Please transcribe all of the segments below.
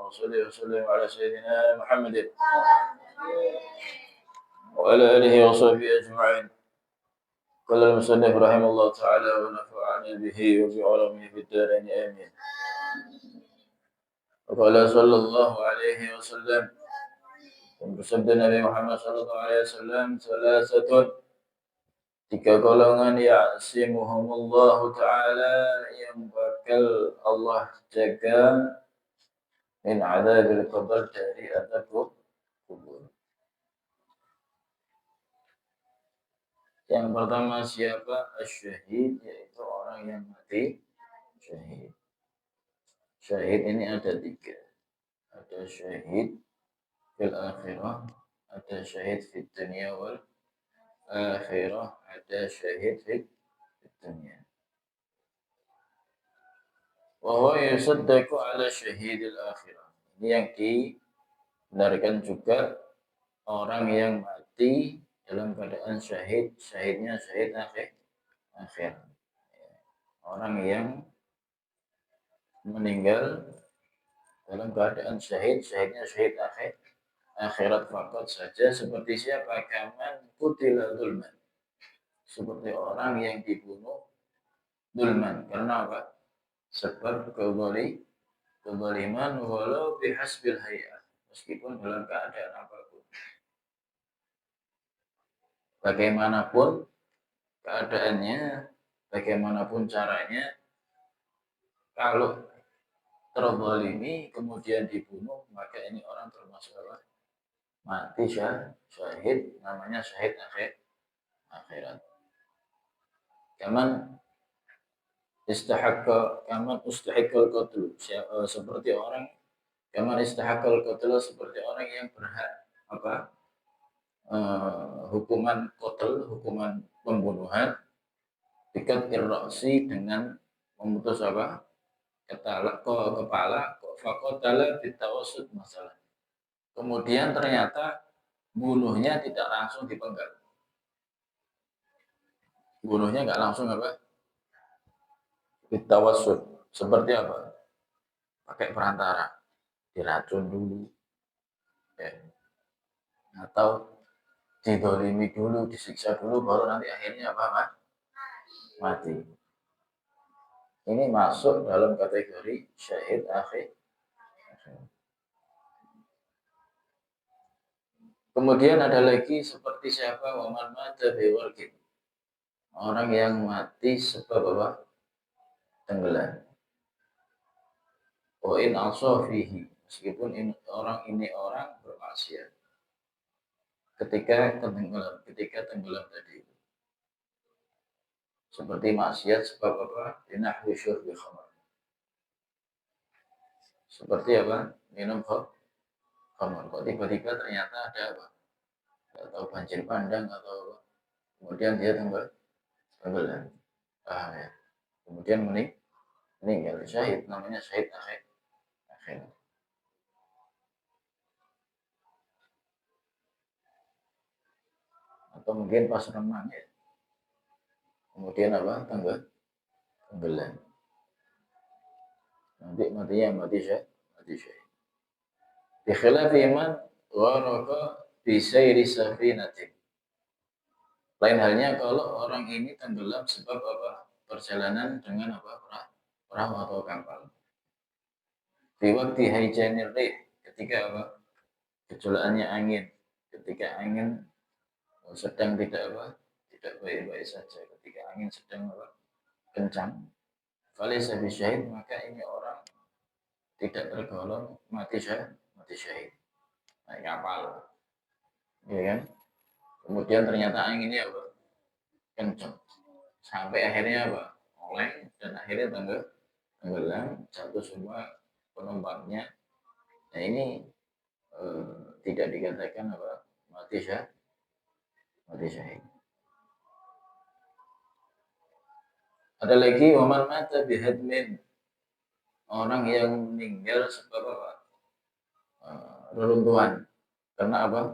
وصل وسلم على سيدنا محمد وعلى آله وصحبه أجمعين. قال المصنف رحمه الله تعالى ونفعنا به وبعلمه في الدارين آمين. وقال صلى الله عليه وسلم bersabda Nabi Muhammad sallallahu alaihi wasallam, salasatun, tiga golongan ya'simuhumullahu ta'ala yang bakal Allah jaga min adzabil qabr, dari azab kubur. Yang pertama siapa? Asyhid, yaitu orang yang mati syahid. Syahid ini ada tiga. Ada syahid fil akhirah, ada syahid fid dunya wal akhirah, ada syahid fid dunya. Wa huwa yusaddaqu ala syahidil akhirah. Ini yang dibenarkan juga orang yang mati dalam keadaan syahid, syahidnya syahid akhir. Orang yang meninggal dalam keadaan syahid, syahidnya syahid akhirat fakat saja. Seperti siapa? Kaman qutila dzulman, seperti orang yang dibunuh dzulman. Karena apa? Sebab kezaliman walau bihasbil hay'ah, meskipun dalam keadaan apapun. Bagaimanapun keadaannya, bagaimanapun caranya, kalau terzalimi kemudian dibunuh, maka ini orang termasuk apa? Mati syahid, namanya syahid akhirat. Kaman ustahiqqal qatl, seperti orang kaman istahaqqal qatl, seperti orang yang berhak apa? Hukuman qatl, hukuman pembunuhan, dikat irrasi, dengan memutus apa? Kepala, faqatala bitawassut masalah. Kemudian ternyata bunuhnya tidak langsung dipenggal. Bunuhnya enggak langsung apa? Bitawassut. Seperti apa? Pakai perantara, diracun dulu, ya. Atau didolimi dulu, disiksa dulu, baru nanti akhirnya apa? Mati. Ini masuk dalam kategori syahid akhir. Kemudian ada lagi seperti siapa? Waman mata biwarqin, orang yang mati sebab apa? Tenggelam. Wa in asafihi, meskipun orang ini bermaksiat ketika tenggelam tadi. Seperti maksiat sebab apa? Dinahwi syurbi khamr. Seperti apa? Minum khamr. Kok tiba-tiba ternyata ada apa? Atau banjir bandang atau apa? Kemudian dia tenggelam. Ya. Kemudian meninggal syahid, namanya syahid akhir. Atau mungkin pas renang, ya. Kemudian apa? Tenggelam. Nanti matinya mati syahid. Bi khilafi man gharaqa bi sayri safinatin. Lain halnya kalau orang ini tenggelam sebab apa? Perjalanan dengan apa? Perahu atau kapal. Di waktu haijanir rih, ketika apa? Gejolakannya angin. Ketika angin sedang tidak baik-baik saja, ketika angin sedang kencang, falaysa bisyahid, maka ini orang tidak tergolong mati syahid. Naik kapal, ya kan? Kemudian ternyata anginnya kencang, sampai akhirnya oleng, dan akhirnya tenggelam, jatuh semua penumpangnya. Nah ini tidak dikatakan mati syahid. Ada lagi waman mata bihadmin, orang yang meninggal sebab apa? Reruntuhan. Karena apa?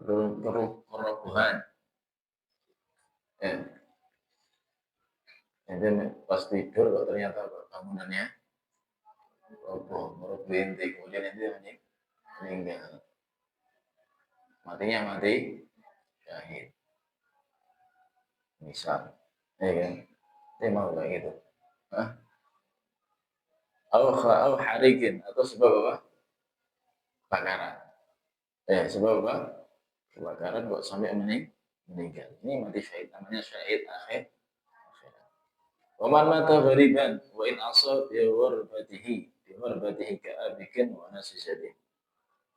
Kerobohan. Jadi pas tidur kok ternyata bangunannya roboh, bintik, kemudian itu meninggal. Matinya mati syahid. Misal, ya kan? Dia mau kayak gitu. Hah? Au harikin atau sebab apa? Kebakaran. Sebab apa? Kebakaran kok sampai meninggal. Ini mati syahid, namanya syahid akhir. Waman mata ghariban wa in asab bi gharbatihi ka'abikin wa nasijati.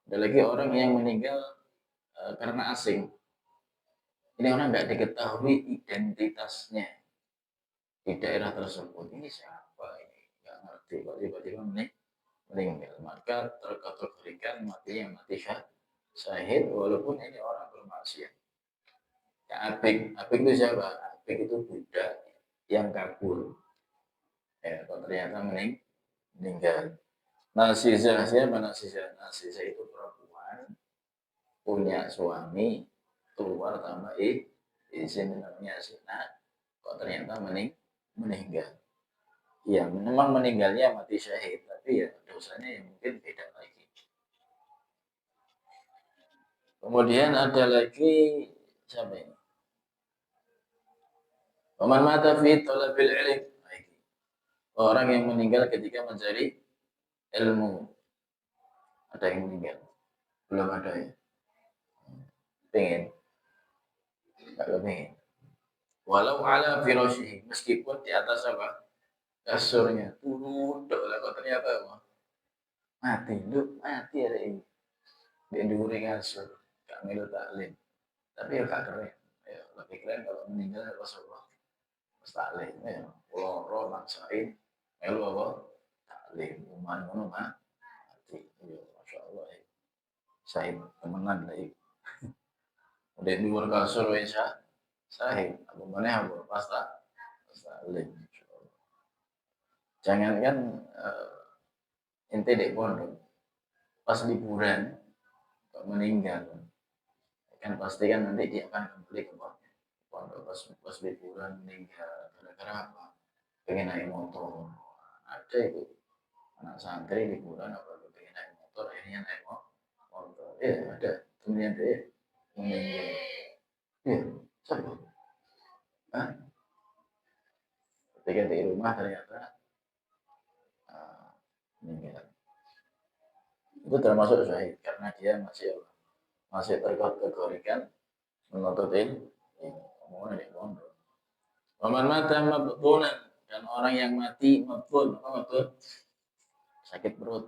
Ada lagi orang yang meninggal karena asing. Ini orang nggak diketahui identitasnya di daerah tersebut. Ini siapa ini? Nggak ngerti. Kok tiba-tiba meninggal. Maka terkategorikan mati yang mati syahid walaupun ini orang bermaksiat. Abik itu siapa? Abik itu budak yang kabur. Kok ternyata meninggal. Nasizah siapa nasizah? Nasizah itu perempuan punya suami keluar tanpa izin namanya zina. Kok ternyata meninggal. Ya memang meninggalnya mati syahid, tapi ya dosanya yang mungkin beda lagi. Kemudian ada lagi siapa ini? Waman mata fi talabil ilm. Orang yang meninggal ketika mencari ilmu. Ada yang meninggal? Belum ada ya? Pengen? Gak pengen. Walau ala firasyihi, meskipun di atas apa? Kasurnya. Duduk lah kok ternyata apa? Mati, mati ada ini. Di enduri kasur. Gak milu taklim. Tapi ya gak keren. Ya, lebih keren kalau meninggal Rasulullah. Taklim ya. Loro maksain. Melu apa? Taklim. Uman ngono mati. Ya, Masya Allah ya. Sahid temenan lah ya. Udah di luar kasur ya sahid. Apa mana apa pas taklim. Jangan kan ente dek pondok pas liburan kok meninggal kan pasti kan nanti dia akan kembali ke pondok pas liburan meninggal gara-gara apa? Pengen naik motor. Ada itu anak santri liburan apa pengen naik motor akhirnya naik motor. Ada temennya dia meninggal. Siapa? Hah? Ketika di rumah ternyata meninggal. Itu termasuk syahid karena dia masih terkategorikan menuntut ilmu. Omongan di pondok. Waman mata mabtunan dan orang yang mati mabtun sakit perut.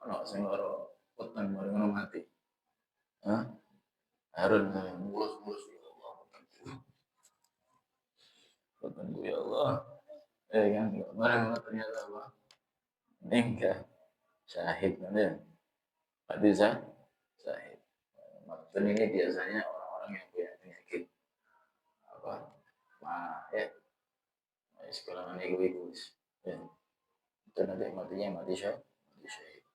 Ono sing loro utang baru mati. Hah? Harun mulus ya Allah. Utangku ya Allah. Kan barang ternyata apa? Meninggal. Syahid kan ya. Mati syahid. Mabtun ini biasanya orang-orang yang punya penyakit apa? Sekolah mana egois. Itu nanti matinya mati syahid.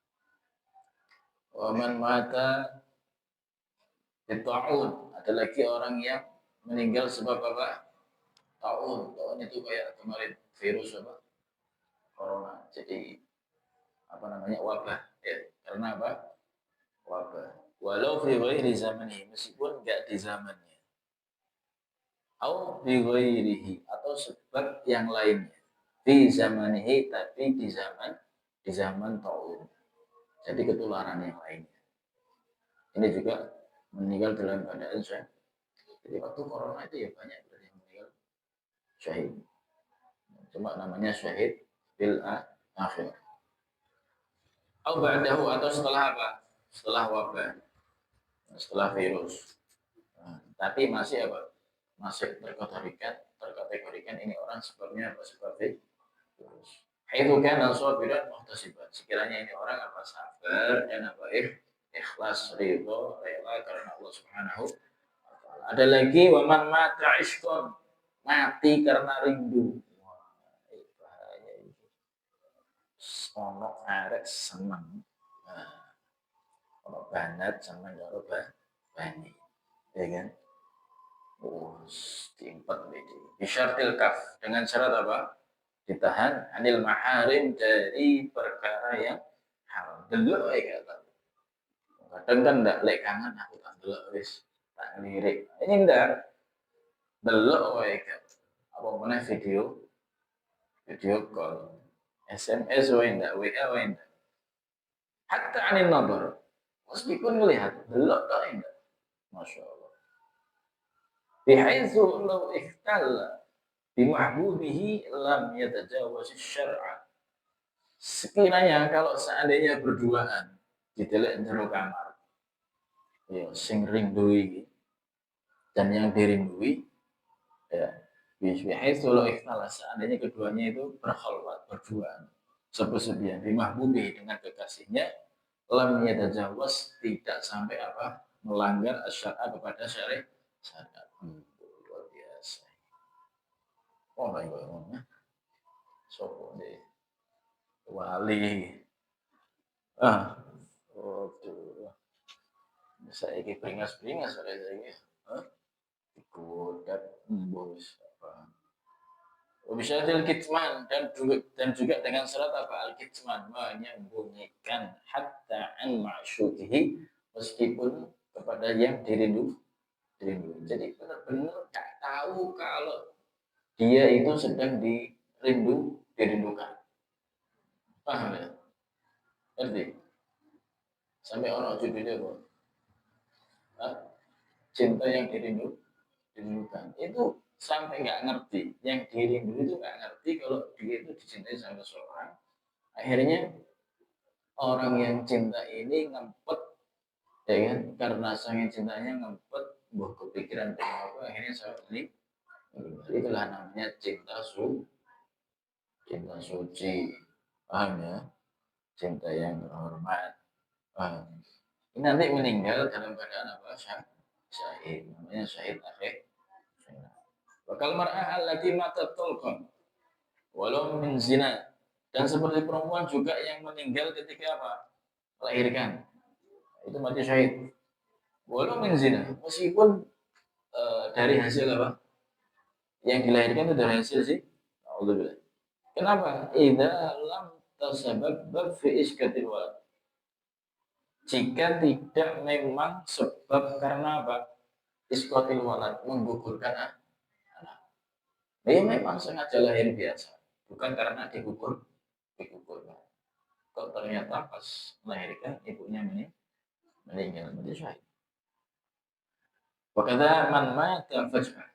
Waman mata ta'un. Ada lagi orang yang meninggal sebab apa? Ta'un itu kayak kemarin virus apa? Corona. Jadi apa namanya wabah ya. Karena apa? Wabah. Walau fi ghairi zamani, meskipun enggak di zamannya. Au fi ghairihi atau sebab yang lainnya. Fi zamanihi tapi di zaman ta'un. Jadi ketularan yang lainnya. Ini juga meninggal dalam keadaan syahid. Jadi waktu corona itu ya banyak dari yang meninggal syahid. Cuma namanya syahid bil akhir. Atau ba'dahu atau setelah apa? Setelah wabah, setelah virus. Tapi masih apa? Masih terkategorikan ini orang sebabnya apa? Sebab virus. Itu kan sabiran muhtasiban. Sekiranya ini orang apa sabar dan apa ikhlas ridho rela karena Allah Subhanahu wa taala. Ada lagi waman mata ishqan, mati karena rindu. Bahaya itu. Ono arek seneng. Ono banget seneng karo bani. Ya kan? Timpet ini. Bisyartil kaf dengan syarat apa? ditahan anil maharim dari perkara yang haram. Delok wae kata. Kadang kan ndak lek kangen aku tak delok wis tak lirik. Ini ndak delok wae kata. Apa mana video call, SMS wae ndak, WA wae ndak. Hatta anil nadhar. Meskipun melihat delok wae ndak. Masya Allah. Bihaitsu law ikhtalla bimahbubihi lam yatajawaz syar'a. Sekiranya kalau seandainya berduaan di dalam jero kamar, ya sing rindu dan yang dirindui, ya bihaitsu law ikhtalla, seandainya keduanya itu berkhalwat, berduaan sepersebian bimahbubihi dengan kekasihnya, lam yatajawaz, tidak sampai apa melanggar syar'a kepada syariat. Luar biasa. Oh my god. So deh wali waduh saya ini beringas oleh saya dikudat bos apa bisa al-kitman dan juga dengan syarat apa al-kitman menyembunyikan hatta an ma'syukihi, meskipun kepada yang dirindu. Jadi benar-benar tak tahu kalau dia itu sedang dirindukan. Paham ya? Ngerti? Sampai orang judulnya kok. Cinta yang dirindukan. Itu sampai nggak ngerti. Yang dirindu itu nggak ngerti kalau dia itu dicintai sama seseorang. Akhirnya orang yang cinta ini ngempet, ya kan? Karena saking cintanya ngempet, kepikiran apa, akhirnya saya ini. Itulah namanya cinta suci. Paham ya? Cinta yang hormat. Ini nanti meninggal dalam keadaan apa? Syahid. Namanya syahid akhir. Bakal mar'ah allati matat tulqan walau min zina. Dan seperti perempuan juga yang meninggal ketika apa? Melahirkan. Itu mati syahid. Walau min zina, meskipun dari hasil apa? Yang dilahirkan itu dari hasil sih. Alhamdulillah. Kenapa? Idza lam tasabbab fi iskatil walad. Jika tidak memang sebab karena apa? Iskatil walad, menggugurkan anak. Dia memang sengaja lahir biasa, bukan karena digugurkan. Kok ternyata pas melahirkan ibunya meninggal, menjadi syahid. Wakada man mata faj'ah.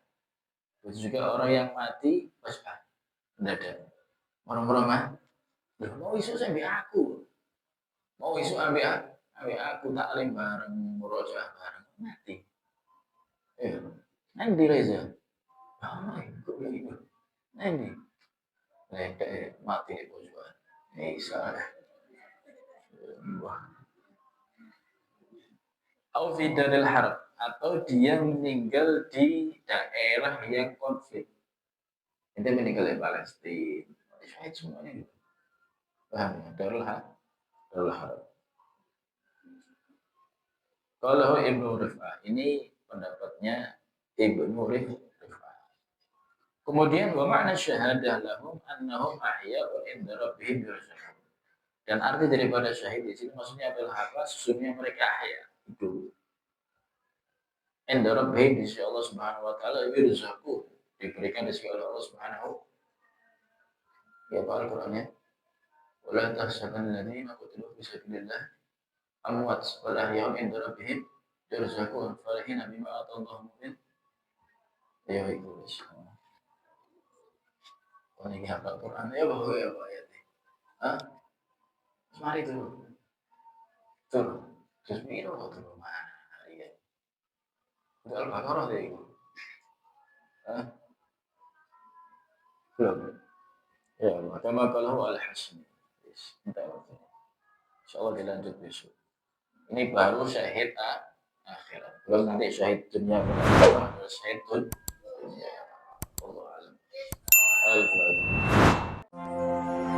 Itu juga orang yang mati faj'ah, mendadak. Orang-orang mau isu sampai aku, mau isu ambil aku taklim bareng, murojaah bareng, mati. Nanti Reza, kok begitu? Nanti, mati bojuan. Bisa. Au fi daril harb, atau dia meninggal di daerah yang konflik. Itu meninggal di Palestina. Syahid semuanya gitu. Paham ya? Darul harb. Kalau Ibnu Rif'ah, ini pendapatnya Ibnu Rif'ah. Kemudian wa ma'na syahadah lahum annahum ahya'un inda rabbihim yurzaqun. Dan arti daripada syahid di sini maksudnya adalah apa? Sesungguhnya mereka ahya, hidup. Inda rabbihim, di sisi Allah Subhanahu wa taala, yurzaqun, diberikan rezeki oleh Allah Subhanahu. Ya Pak Al-Qur'annya. Wala tahsabanna alladziina qutilu fi sabilillah amwat wal ahya'un inda rabbihim yurzaqun farihina bima atallahum min. Ya itu. Oh ini hafal Quran ya bahwa ya Pak ayat ini. Mari dulu. Tuh. Terus miro tuh mana? Iya. Itu Al-Baqarah deh itu. Belum. Ya Allah. Kama qalahu al-Hasan. Insyaallah dilanjut besok. Ini baru syahid akhirat. Belum nanti syahid dunia, syahid dunia. Allah alam. Al-Fatihah.